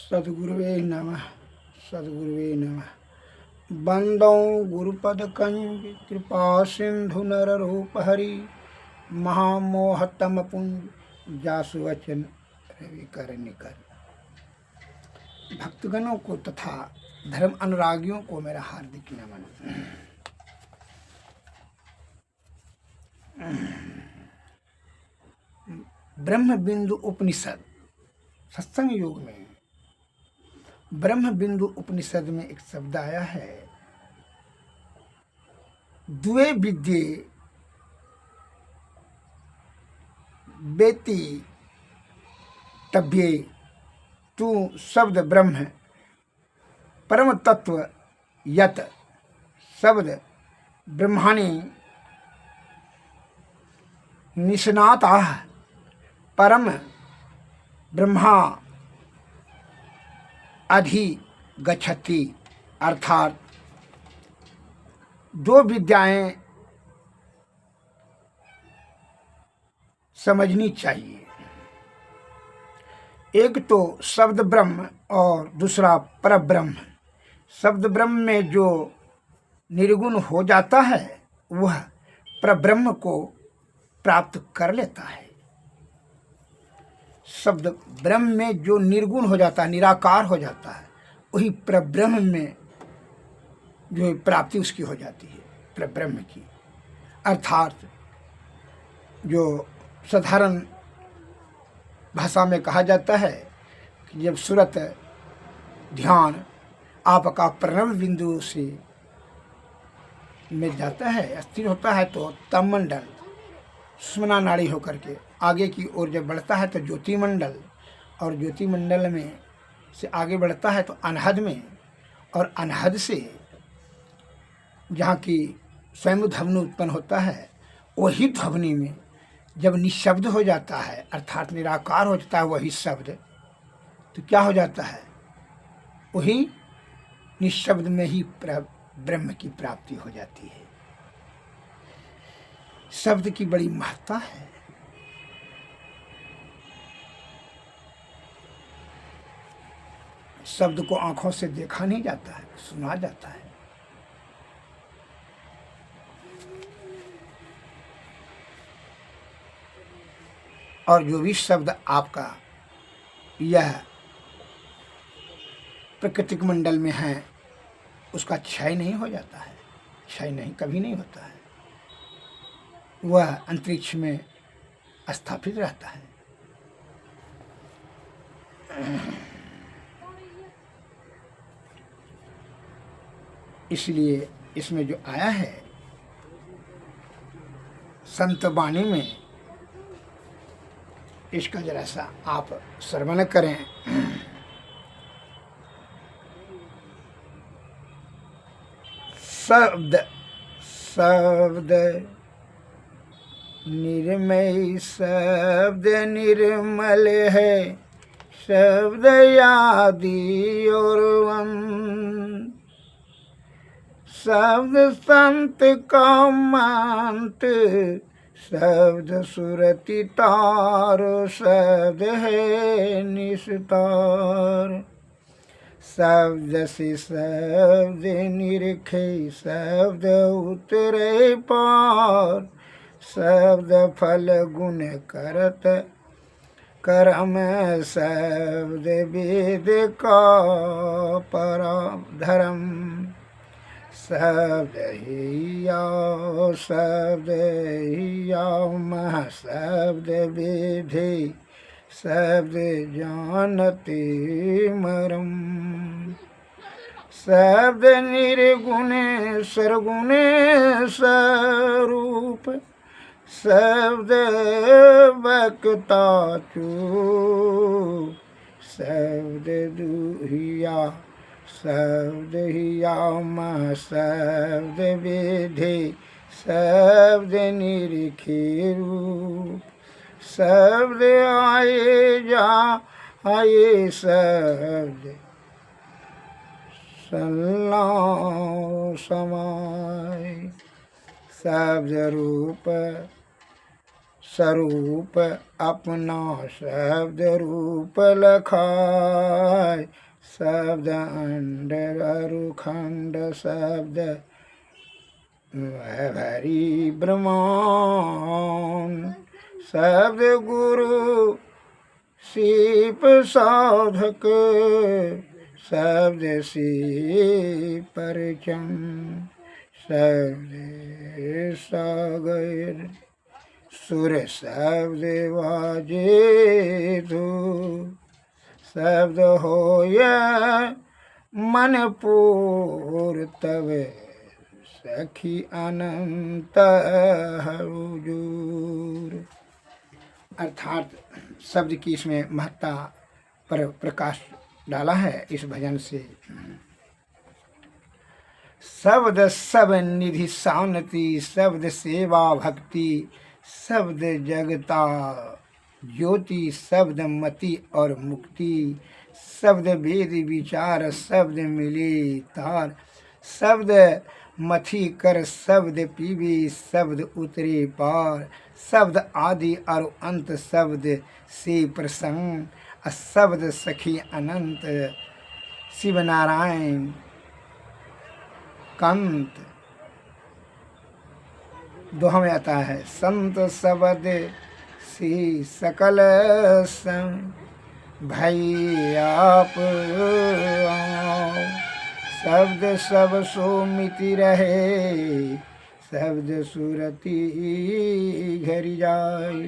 सद्गुरुवे नमः। सद्गुरुवे नमः। वंदौ गुरुपदकंज कृपा सिंधु नररूप हरि महामोहतम पुंज जासु वचन रवि कर निकर। भक्तगणों को तथा धर्म अनुरागियों को मेरा हार्दिक नमन। ब्रह्म बिंदु उपनिषद सत्संग योग में ब्रह्म बिंदु उपनिषद में एक शब्द आया है, द्वे विद्ये बेति तभ्ये तू शब्द ब्रह्म परम तत्व यत शब्द ब्रह्माणी निष्णाता परम ब्रह्मा अधि गच्छति। अर्थात दो विद्याएं समझनी चाहिए, एक तो शब्द ब्रह्म और दूसरा परब्रह्म। शब्द ब्रह्म में जो निर्गुण हो जाता है वह परब्रह्म को प्राप्त कर लेता है। शब्द ब्रह्म में जो निर्गुण हो जाता है, निराकार हो जाता है, वही परब्रह्म में जो प्राप्ति उसकी हो जाती है, परब्रह्म की। अर्थात जो साधारण भाषा में कहा जाता है कि जब सूरत ध्यान आपका प्रणव बिंदु से मिल जाता है, स्थिर होता है, तो तमंडल सुषुम्ना नाड़ी होकर के आगे की ओर जब बढ़ता है तो ज्योतिमंडल, और ज्योतिमंडल में से आगे बढ़ता है तो अनहद में, और अनहद से जहाँ की स्वयं ध्वनि उत्पन्न होता है, वही ध्वनि में जब निशब्द हो जाता है, अर्थात निराकार हो जाता है वही शब्द, तो क्या हो जाता है, वही निशब्द में ही ब्रह्म की प्राप्ति हो जाती है। शब्द की बड़ी महत्ता है। शब्द को आंखों से देखा नहीं जाता है, सुना जाता है। और जो भी शब्द आपका यह प्राकृतिक मंडल में है उसका क्षय नहीं हो जाता है, क्षय नहीं, कभी नहीं होता है, वह अंतरिक्ष में स्थापित रहता है। इसलिए इसमें जो आया है संत वाणी में, इसका जरा सा आप श्रवण करें। शब्द शब्द निर्मय शब्द निर्मल है, शब्द आदि और अंत, शब्द संत का मंत्र, शब्द सुरति तार, शब्द है निस्तार, शब्द से शब्द निरखे, शब्द उतरे पार, शब्द फल गुण करत कर्म, शब्द वेद का परम धर्म, शब्द ही आओ, शब्द ही आओ मह, शब्द विधि, शब्द जानते मरम, शब्द निर्गुण सर्गुण स्वरूप, शब्द वक्ता चूप, शब्द दुहिया, शब्द हिया मह, शब्द विधि, शब्द निरखे रूप, शब्द आए जा आए, शब्द सल्लाओ समाय, शब्द रूप स्वरूप अपना शब्द रूप लखाय, शब्द अंड अरुखंड शब्द भरी ब्रह्मांड, शब्द गुरु सीप साधक, शब्द सी परचम, शब्द सागर, सुर शब्द वाजे तो, शब्द होय मन पूर तब सखी अनंत हुजूर। अर्थात शब्द की इसमें महत्ता पर प्रकाश डाला है इस भजन से। शब्द सब निधि शांति, शब्द सेवा भक्ति, शब्द जगता ज्योति, शब्द मति और मुक्ति, शब्द वेद विचार, शब्द मिले तार, शब्द मथी कर शब्द पीवे, शब्द उतरे पार, शब्द आदि और अंत, शब्द से प्रसंग, शब्द सखी अनंत, शिव नारायण कांत। दोहा में आता है, संत शब्द सी सकल संग भाई आप आओ, शब्द सब सो मिति रहे, शब्द सुरति घर जाय,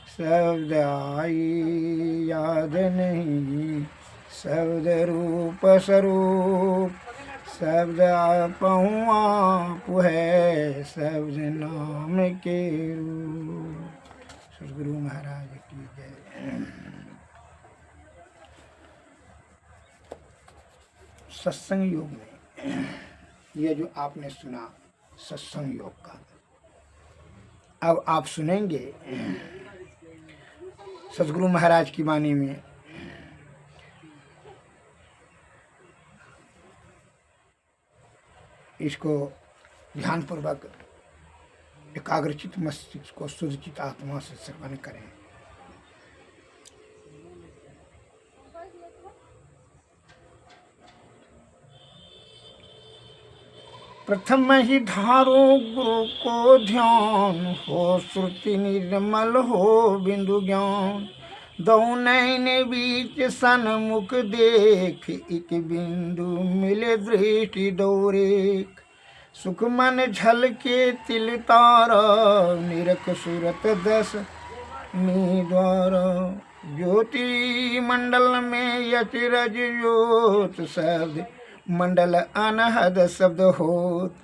शब्द आई याद नहीं, शब्द रूप स्वरूप, शब्द आपहु आप है, शब्द नाम के रूप। सद्गुरु महाराज की जय। सत्संग योग में यह जो आपने सुना सत्संग योग का, अब आप सुनेंगे सद्गुरु महाराज की वाणी में इसको ध्यानपूर्वक एकाग्रचित मस्तिष्क को शुद्धचित आत्मा से श्रवण करें। प्रथम ही धारो गुरु को ध्यान, हो श्रुति निर्मल हो बिंदु ज्ञान, दो नैन बीच सन्मुख देख, एक बिंदु मिले दृष्टि दौरेख, सुख मन झलके तिल तारा, निरख सूरत दस द्वारा, ज्योति मंडल में यतिरज ज्योत, शब्द मंडल अनहद शब्द होत,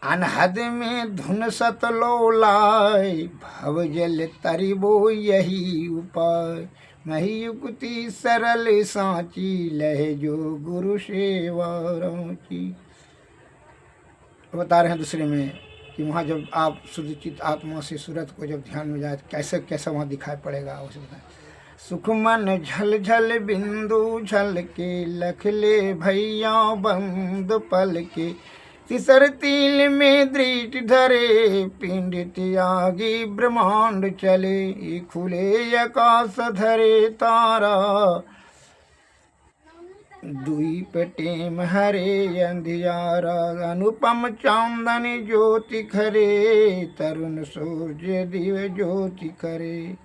अनहद में धुन सत लोलाय, भव जल तरिबो यही उपाय, मही युक्ति सरल सांची, लह जो गुरु सेवा रांची। बता रहे हैं दूसरे में कि वहाँ जब आप शुद्धचित आत्मा से सूरत को जब ध्यान में जाए तो कैसे कैसा वहाँ दिखाई पड़ेगा, उसे बताएं। सुख मन झल झल बिंदु झल के, लख ले भैया बंद पल के, तिसर तिल में दृष्टि धरे, पिंड त्यागी ब्रह्मांड चले, खुले आकाश धरे तारा, द्वीप टेम हरे अंधियारा, अनुपम चांदन ज्योति खरे, तरुण सूर्य दिव ज्योति करे,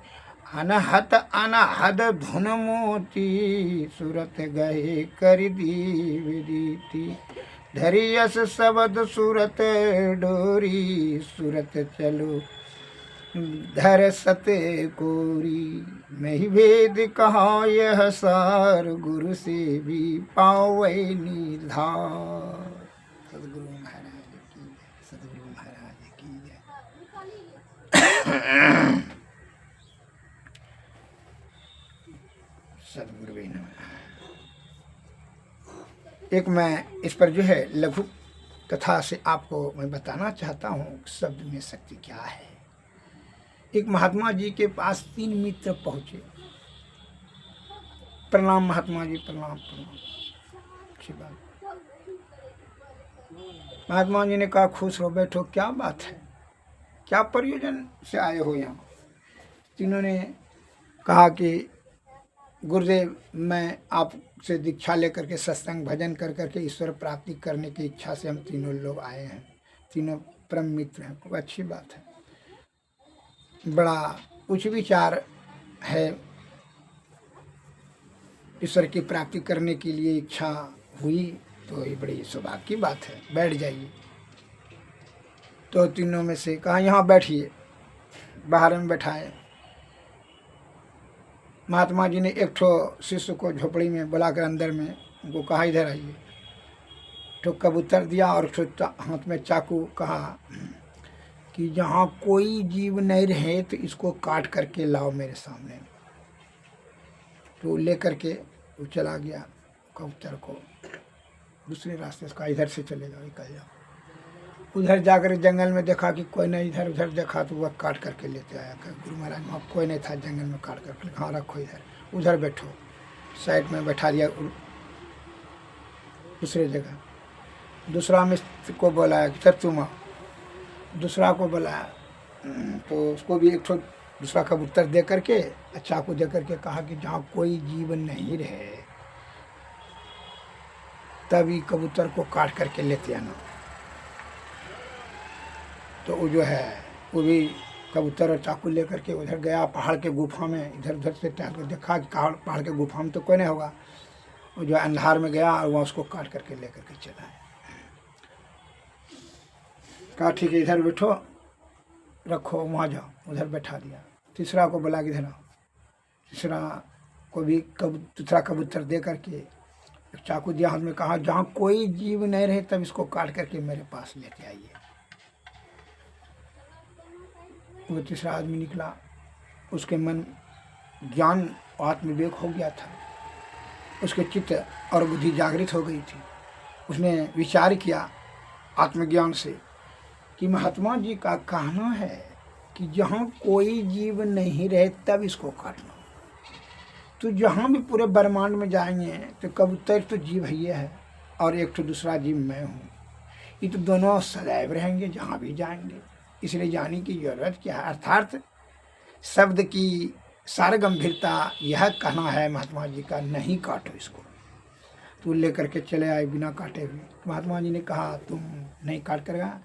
अनहत अनहद धुन मोती, सूरत गए कर दीव दीति, धरियस शब्द सूरत डोरी, सूरत चलो धर सत कोरी, नहीं भेद कहा यह सार, गुरु से भी पावे निर्धार। सद्गुरु महाराज की जय, सद्गुरु महाराज की जय। सद्गुरु नमः। एक मैं इस पर जो है लघु कथा से आपको मैं बताना चाहता हूँ शब्द में शक्ति क्या है। एक महात्मा जी के पास 3 मित्र पहुंचे। प्रणाम महात्मा जी, प्रणाम प्रणाम। अच्छी बात। महात्मा जी ने कहा खुश हो, बैठो, क्या बात है, क्या प्रयोजन से आए हो यहाँ। तीनों ने कहा कि गुरुदेव, मैं आपसे दीक्षा लेकर के सत्संग भजन कर करके ईश्वर प्राप्ति करने की इच्छा से हम तीनों लोग आए हैं, तीनों परम मित्र हैं। खूब अच्छी बात है, बड़ा उच्च विचार है। ईश्वर की प्राप्ति करने के लिए इच्छा हुई तो ये बड़ी सौभाग्य की बात है, बैठ जाइए। तो तीनों में से कहा यहाँ बैठिए, बाहर में बैठाए। महात्मा जी ने एक ठो शिष्य को झोपड़ी में बुलाकर अंदर में उनको कहा इधर आइए। तो कबूतर दिया और हाथ में चाकू, कहा कि जहाँ कोई जीव नहीं रहे तो इसको काट करके लाओ मेरे सामने। तो लेकर के वो चला गया कबूतर को दूसरे रास्ते से, कहा इधर से चलेगा, निकल जाओ। उधर जाकर जंगल में देखा कि कोई नहीं, इधर उधर देखा तो वह काट करके लेते आया। गुरु महाराज वहाँ कोई नहीं था जंगल में, काट करके हाँ रखो इधर, उधर बैठो। साइड में बैठा दिया दूसरे जगह। दूसरा मित्र को बोलाया कि सर तुम आओ, दूसरा को बुलाया तो उसको भी एक ठो दूसरा कबूतर दे करके चाकू दे करके कहा कि जहाँ कोई जीव नहीं रहे तभी कबूतर को काट करके लेते आना। तो वो जो है वो भी कबूतर और चाकू लेकर के उधर गया पहाड़ के गुफा में। इधर उधर से टहल कर देखा कि पहाड़ के गुफा में तो कोई नहीं होगा। वो जो अंधार में गया और वहाँ उसको काट करके लेकर के चला है। कहा ठीक है इधर बैठो, रखो, वहाँ जाओ, उधर बैठा दिया। तीसरा को बुला के इधर आओ। तीसरा को भी दूसरा कबूतर दे करके चाकू दिया हाथ में, कहा जहाँ कोई जीव नहीं रहे तब इसको काट करके मेरे पास लेके आइए। वो तीसरा आदमी निकला, उसके मन ज्ञान आत्मविवेक हो गया था, उसके चित्त और बुद्धि जागृत हो गई थी। उसने विचार किया आत्मज्ञान से कि महात्मा जी का कहना है कि जहाँ कोई जीव नहीं रहे तब इसको काटना। तो जहाँ भी पूरे ब्रह्मांड में जाएंगे तो कबूतर तो जीव ही है और एक तो दूसरा जीव मैं हूँ, ये तो दोनों सदैव रहेंगे जहाँ भी जाएंगे, इसलिए जाने की जरूरत क्या है। अर्थात शब्द की सार गंभीरता यह कहना है महात्मा जी का, नहीं काटो इसको। तो लेकर के चले आए बिना काटे हुए। महात्मा जी ने कहा तुम नहीं काट करेगा?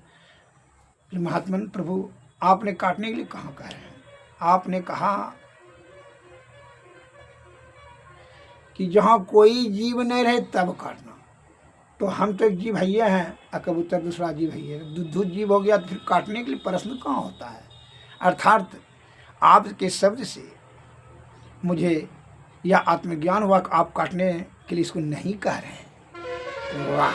महात्मा प्रभु आपने काटने के लिए कहाँ कह रहे हैं? आपने कहा कि जहाँ कोई जीव नहीं रहे तब काटना। तो हम तो जीव भैया हैं और कबूतर दूसरा जीव भैया, दूध जीव हो गया तो फिर काटने के लिए प्रश्न कहाँ होता है। अर्थात आपके शब्द से मुझे यह आत्मज्ञान हुआ कि आप काटने के लिए इसको नहीं कह रहे हैं। वाह!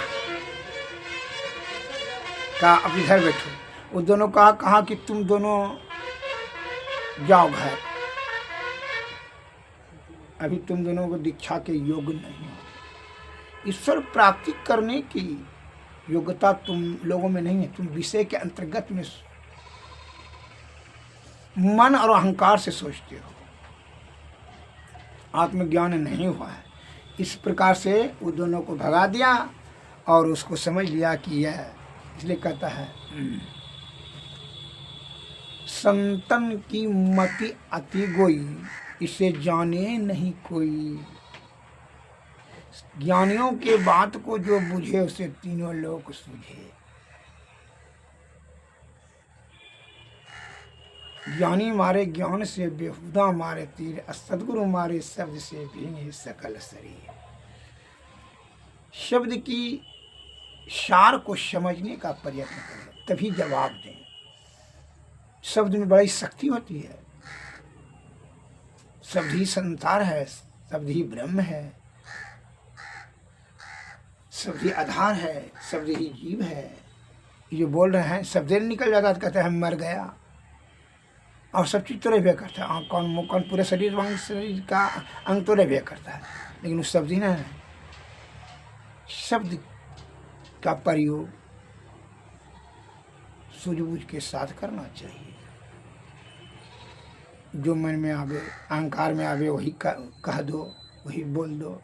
कहा अब इधर बैठो। वो दोनों कहा कि तुम दोनों जाओ घर, अभी तुम दोनों को दीक्षा के योग्य नहीं हो। ईश्वर प्राप्ति करने की योग्यता तुम लोगों में नहीं है। तुम विषय के अंतर्गत में मन और अहंकार से सोचते हो, आत्मज्ञान नहीं हुआ है। इस प्रकार से वो दोनों को भगा दिया और उसको समझ लिया कि यह, इसलिए कहता है संतन की मति अति गोई, इसे जाने नहीं कोई। ज्ञानियों के बात को जो बुझे उसे तीनों लोग सूझे। ज्ञानी मारे ज्ञान से बेहुदा मारे तीर, सदगुरु मारे शब्द से भी सकल शरीर। शब्द की सार को समझने का प्रयत्न करें तभी जवाब दें। शब्द में बड़ी शक्ति होती है। शब्द ही संसार है, शब्द ही ब्रह्म है, शब्द ही आधार है, शब्द ही जीव है। ये जो बोल रहे हैं शब्द निकल जाता है, कहते हैं हम मर गया। और सब चीज़ तो रहबे करता है, आँख कान मुँह कान पूरे शरीर वांग शरीर का अंग तो रहबे करता है, लेकिन उस शब्द ही ना है। शब्द का प्रयोग सूझबूझ के साथ करना चाहिए। जो मन में आवे, अहंकार में आवे, वही कह दो, वही बोल दो।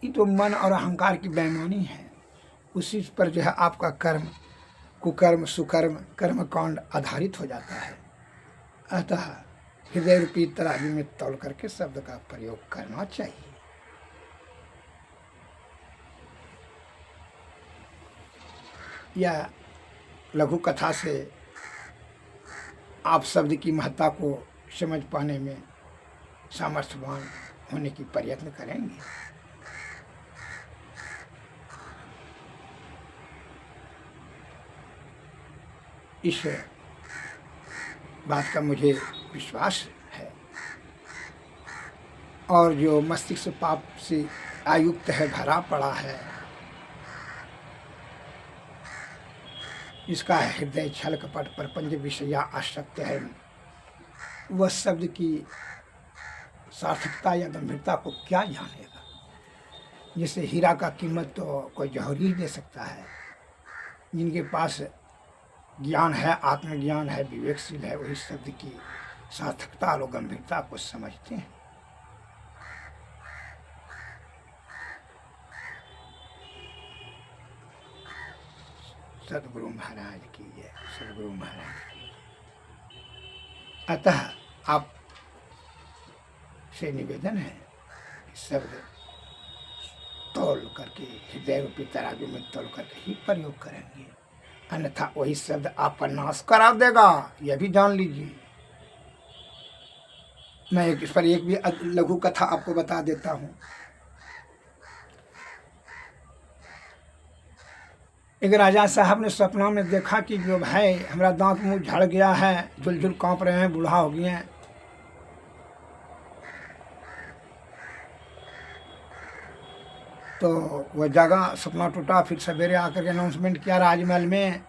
ये तो मन और अहंकार की बेईमानी है। उसी पर जो है आपका कर्म, कुकर्म, सुकर्म, कर्मकांड आधारित हो जाता है। अतः हृदय रूपी तराजू में तौल करके शब्द का प्रयोग करना चाहिए। यह लघु कथा से आप शब्द की महत्ता को समझ पाने में सामर्थ्यवान होने की प्रयत्न करेंगे। इस बात का मुझे विश्वास है। और जो मस्तिष्क पाप से आयुक्त है, भरा पड़ा है, इसका हृदय छल कपट प्रपंच विषया आसक्त है, वह शब्द की सार्थकता या गंभीरता को क्या जानेगा। जैसे हीरा का कीमत तो कोई जौहरी ही दे सकता है। जिनके पास ज्ञान है, आत्मज्ञान है, विवेकशील है, वही शब्द की सार्थकता और गंभीरता को समझते हैं। सदगुरु महाराज की जय, सदगुरु महाराज की जय। अतः आप से निवेदन है कि शब्द तौल करके हृदय रूपी तराजू में तौल करके ही प्रयोग करेंगे, अन्यथा वही शब्द आपका नाश करा देगा, यह भी जान लीजिए। मैं इस पर एक भी लघु कथा आपको बता देता हूँ। एक राजा साहब ने सपना में देखा कि जो भाई हमारा दांत मुंह झड़ गया है, झुलझुल कांप रहे हैं, बूढ़ा हो गए हैं। तो वह जगह सपना टूटा। फिर सवेरे आकर के अनाउंसमेंट किया राजमहल में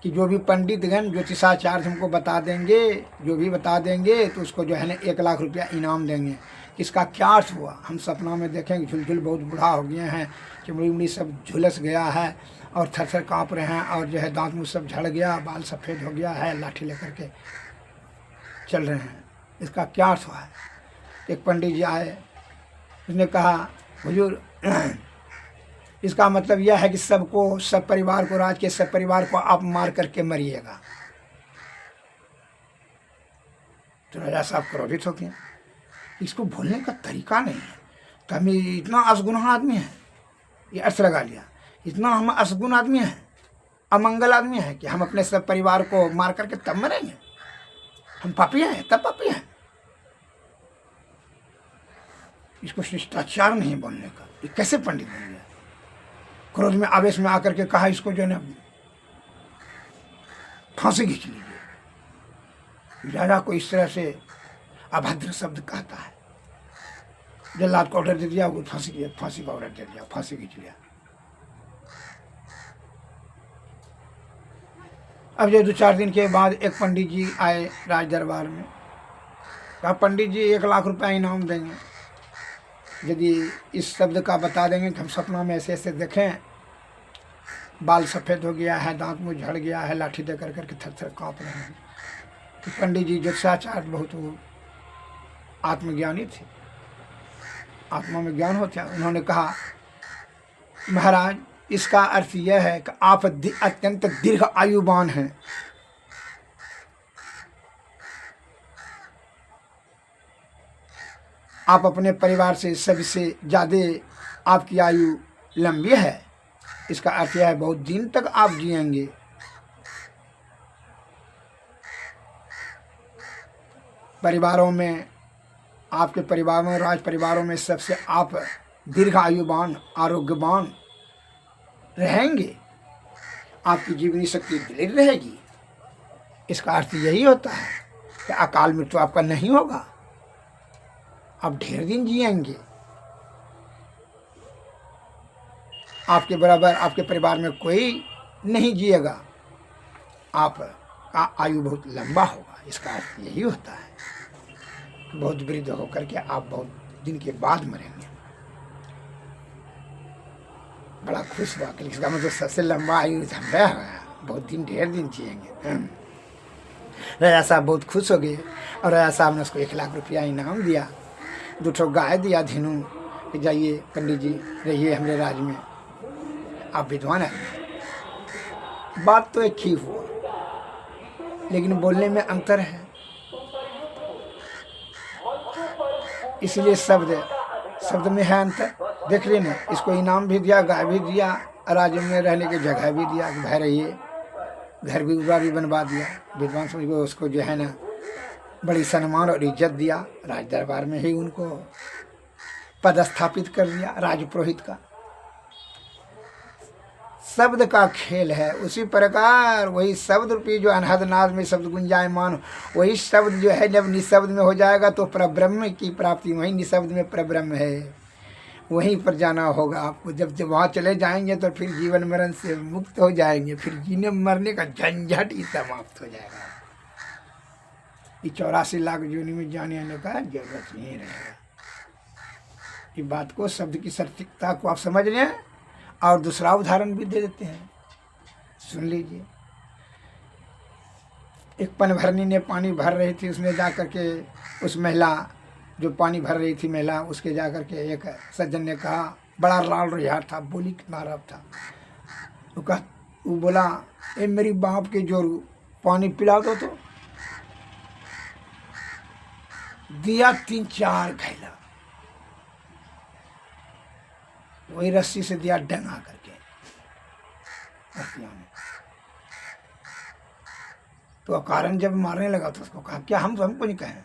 कि जो भी पंडितगण ज्योतिषाचार्य हमको बता देंगे, जो भी बता देंगे तो उसको जो है ना 1 लाख रुपया इनाम देंगे। इसका क्या अर्थ हुआ? हम सपना में देखेंगे झुलझुल बहुत बूढ़ा हो गए हैं, चमड़ी उमड़ी सब झुलस गया है और थर-थर काँप रहे हैं, और जो है दांत मुँह सब झड़ गया, बाल सफ़ेद हो गया है, लाठी लेकर के चल रहे हैं। इसका क्या अर्थ हुआ है? एक पंडित जी आए, उसने कहा हुजूर इसका मतलब यह है कि सबको, सब परिवार को, राज के सब परिवार को आप मार करके मरिएगा। तो राजा साहब क्रोधित हो गए, इसको भूलने का तरीका नहीं है। तो हम इतना असगुन आदमी है, ये अर्थ लगा लिया, इतना हम असगुन आदमी हैं, अमंगल आदमी हैं कि हम अपने सब परिवार को मार करके तब मरेंगे। हम पापी हैं, तब पापी हैं। इसको शिष्टाचार नहीं बोलने का, ये कैसे पंडित बन गया? क्रोध में, आवेश में आकर के कहा इसको जो है फांसी खींच लीजिए। राजा को इस तरह से अभद्र शब्द कहता है। जल्लाद को ऑर्डर दे दिया, वो फांसी का ऑर्डर दे दिया, फांसी खींच लिया। अब जो 2-4 दिन के बाद एक पंडित जी आए राज दरबार में। कहा पंडित जी 1 लाख रुपया इनाम देंगे यदि इस शब्द का बता देंगे कि हम सपना में ऐसे ऐसे देखें, बाल सफ़ेद हो गया है, दांत मुँह झड़ गया है, लाठी दे कर करके थर थर काँप रहे हैं। तो पंडित जी ज्योतिषाचार्य बहुत वो आत्मज्ञानी थे, आत्मा में ज्ञान होता है। उन्होंने कहा महाराज इसका अर्थ यह है कि आप अत्यंत दीर्घ आयुवान हैं। आप अपने परिवार से सबसे ज़्यादा आपकी आयु लंबी है। इसका अर्थ यह है बहुत दिन तक आप जिएंगे। परिवारों में, आपके परिवार में, राज परिवारों में सबसे आप दीर्घ आयुवान, आरोग्यवान रहेंगे। आपकी जीवनी शक्ति दृढ़ रहेगी। इसका अर्थ यही होता है कि अकाल मृत्यु आपका नहीं होगा, आप ढेर दिन जिएंगे। आपके बराबर आपके परिवार में कोई नहीं जिएगा, आपका आयु बहुत लंबा होगा। इसका अर्थ यही होता है कि बहुत वृद्ध होकर के आप बहुत दिन के बाद मरेंगे। बड़ा खुश हुआ कि इसका मतलब सबसे लंबा आयु हमारा है, बहुत दिन, ढेर दिन जिएंगे। राजा साहब बहुत खुश हो गए और राजा साहब ने उसको 1 लाख रुपया इनाम दिया। 2 गाय दिया धेनु कि जाइए पंडित जी रहिए हमारे राज में, आप विद्वान हैं। बात तो एक ही हुआ, लेकिन बोलने में अंतर है। इसलिए शब्द में है अंतर। देख लेना, इसको इनाम भी दिया, गाय भी दिया, राज्य में रहने की जगह भी दिया कि भाई रहिए, घर भी उड़ा भी बनवा दिया। विद्वान समझ को उसको जो है ना बड़ी सम्मान और इज्जत दिया, राज दरबार में ही उनको पदस्थापित कर दिया, राजपुरोहित का। शब्द का खेल है। उसी प्रकार वही शब्द रूपी जो अनहद नाद में शब्द गुंजायमान, वही शब्द जो है जब निशब्द में हो जाएगा तो परब्रह्म की प्राप्ति वही निशब्द में परब्रह्म है, वहीं पर जाना होगा आपको। जब वहाँ चले जाएंगे तो फिर जीवन मरण से मुक्त हो जाएंगे, फिर जीने मरने का झंझट ही समाप्त हो जाएगा। ये 84 लाख योनि में जाने आने का जरूरत नहीं रहेगा। ये बात को, शब्द की सटीकता को आप समझ लें। और दूसरा उदाहरण भी दे देते हैं, सुन लीजिए। एक पनभरनी ने पानी भर रही थी, उसने जा करके उस महिला जो पानी भर रही थी महिला, उसके जा करके एक सज्जन ने कहा, बड़ा लाल रुझार था, बोली कितना रब था। वो बोला, ए मेरी बाप के जोरू, पानी पिला दो। तो दिया 3-4 घैला, वही रस्सी से दिया डंगा करके में। तो कारण जब मारने लगा तो उसको कहा, क्या हम हमको नहीं कहें?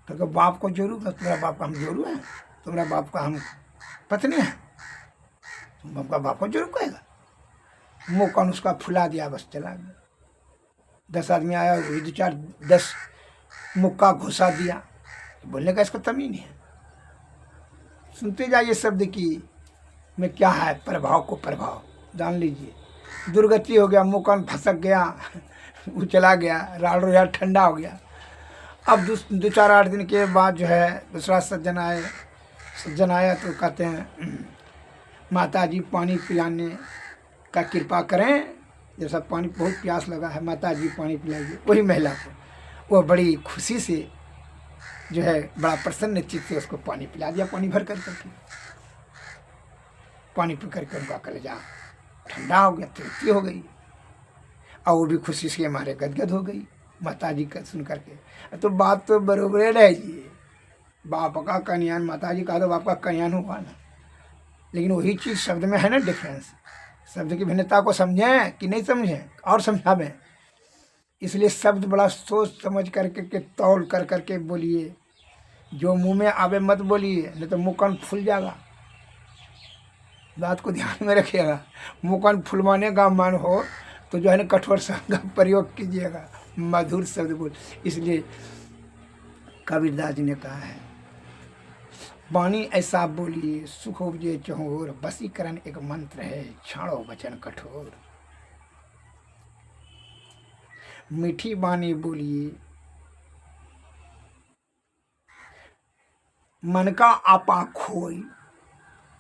तो बाप को जोरू, तुम्हारा बाप का हम जोरू हैं, तुम्हारा बाप का हम पत्नी है, तुम आपका बाप को जोरू कहेगा? मुँह कौन उसका फुला दिया, बस चला गया। 10 आदमी आया, वही 2-4-10 मुक्का घुसा दिया। बोलने का इसको तमीज़ नहीं है। सुनते जाइए शब्द की में क्या है प्रभाव को प्रभाव जान लीजिए। दुर्गति हो गया, मुँह कान फंसक गया, वो चला गया, राल रोया ठंडा हो गया। अब 2-4-8 दिन के बाद जो है दूसरा सज्जन आया तो कहते हैं, माता जी पानी पिलाने का कृपा करें, जैसा पानी बहुत प्यास लगा है, माता जी पानी पिलाइए। वही महिला को वो बड़ी खुशी से जो है बड़ा प्रसन्न चित्त से उसको पानी पिला दिया, पानी भर कर करके। पानी पी करके उनका कलेजा ठंडा हो गया, तृप्ति हो गई, और वो भी खुशी से हमारे गदगद हो गई माता जी का सुन करके। तो बात तो बरोबर रहिए, बाप का कन्यान, माता जी का तो बाप का कन्यान हुआ ना, लेकिन वही चीज़ शब्द में है ना डिफरेंस। शब्द की भिन्नता को समझें कि नहीं समझें और समझावें। इसलिए शब्द बड़ा सोच समझ करके के तौल कर करके बोलिए, जो मुंह में आवे मत बोलिए, नहीं तो मुँह कान फूल जाएगा। बात को ध्यान में रखिएगा। मुँह कान फुलवाने का मन हो तो जो है ना कठोर शब्द का प्रयोग कीजिएगा, मधुर शब्द बोल। इसलिए कबीरदास जी ने कहा है, वाणी ऐसा बोलिए सुख उपजे चहोर, वशीकरण एक मंत्र है छाड़ो वचन कठोर। मीठी वाणी बोलिए, मन का आपा खोई,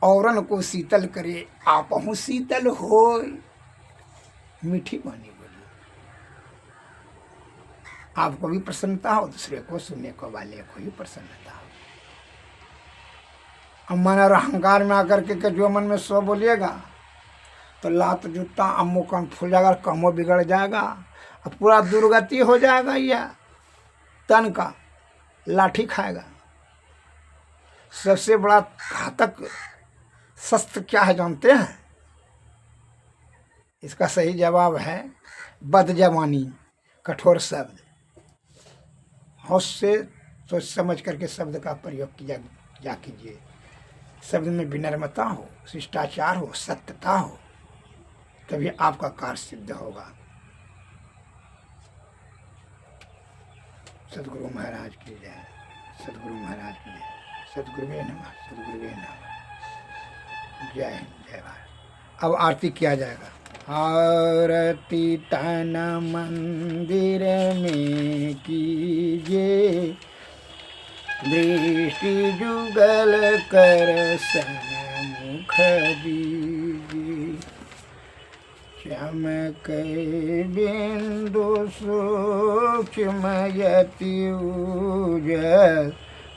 औरन को शीतल करे आपहु शीतल होय। मीठी वाणी बोलिए, आपको भी प्रसन्नता हो, दूसरे को सुनने को वाले को भी प्रसन्नता हो। अब मन और अहंकार में आकर के जो मन में सो बोलिएगा तो लात जूता अम्मो कान फूल जाएगा, कमो बिगड़ जाएगा, अब पूरा दुर्गति हो जाएगा। या तन का लाठी खाएगा। सबसे बड़ा घातक शस्त्र क्या है जानते हैं? इसका सही जवाब है बदजबानी, कठोर शब्द। होश से सोच समझ करके शब्द का प्रयोग किया कीजिए। शब्द में विनम्रता हो, शिष्टाचार हो, सत्यता हो, तभी आपका कार्य सिद्ध होगा। सदगुरु महाराज की जय, सदगुरु महाराज की जय, सदगुरुवे नमः, सदगुरुवे नमः। जय हिंद, जय भारत। अब आरती किया जाएगा। आरती तन मंदिर में कीजिए, दृष्टि जुगल कर सन्मुख दीजिए। चमक बिंदु सूक्ष्मयति उजल,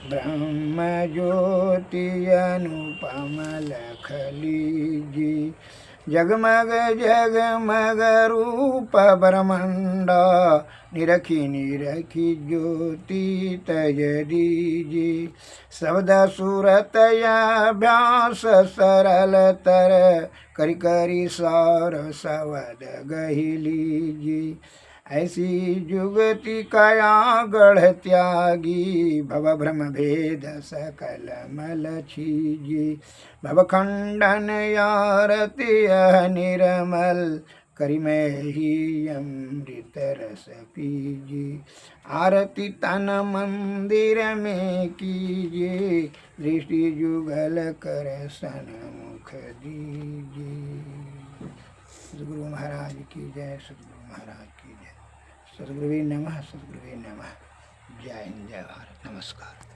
ब्रह्म ज्योति अनुपम लख लीजिए। जगमग जगमग रूप ब्रह्मांड, निरखी निरखी ज्योति तज दीजी। शब्द सूरत अभ्यास सरल तर, करि करि सार सवद गहि लीजी। ऐसी जुगति कया गढ़ त्यागी, भव भ्रम भेद सकल मल छीजी। भव खंडन आरती निर्मल, करि मैं ही अमृत रस पीजी। आरती तन मंदिर में कीजिए, दृष्टि जुगल कर सन्मुख दीजिए। सद्गुरु महाराज की जय, सद्गुरु महाराज की जय। सद्गुरुवे नमः, सद्गुरुवे नमः। जय हिंद, जय भारत, नमस्कार।